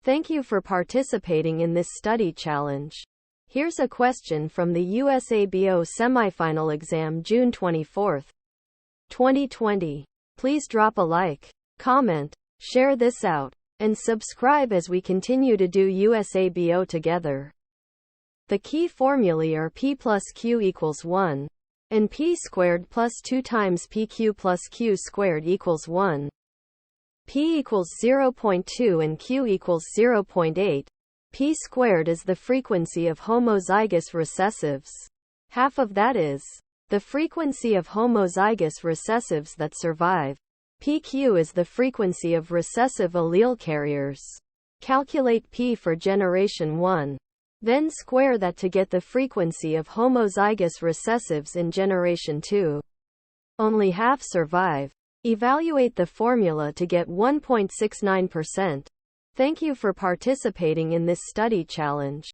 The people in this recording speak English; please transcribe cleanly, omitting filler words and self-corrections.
Thank you for participating in this study challenge. Here's a question from the USABO Semifinal exam June 24, 2020. Please drop a like, comment, share this out, and subscribe as we continue to do USABO together. The key formulae are P plus Q equals 1, and P squared plus 2 times PQ plus Q squared equals 1. P equals 0.2 and Q equals 0.8. P squared is the frequency of homozygous recessives. Half of that is the frequency of homozygous recessives that survive. PQ is the frequency of recessive allele carriers. Calculate P for generation 1. Then square that to get the frequency of homozygous recessives in generation 2. Only half survive. Evaluate the formula to get 1.69%. Thank you for participating in this study challenge.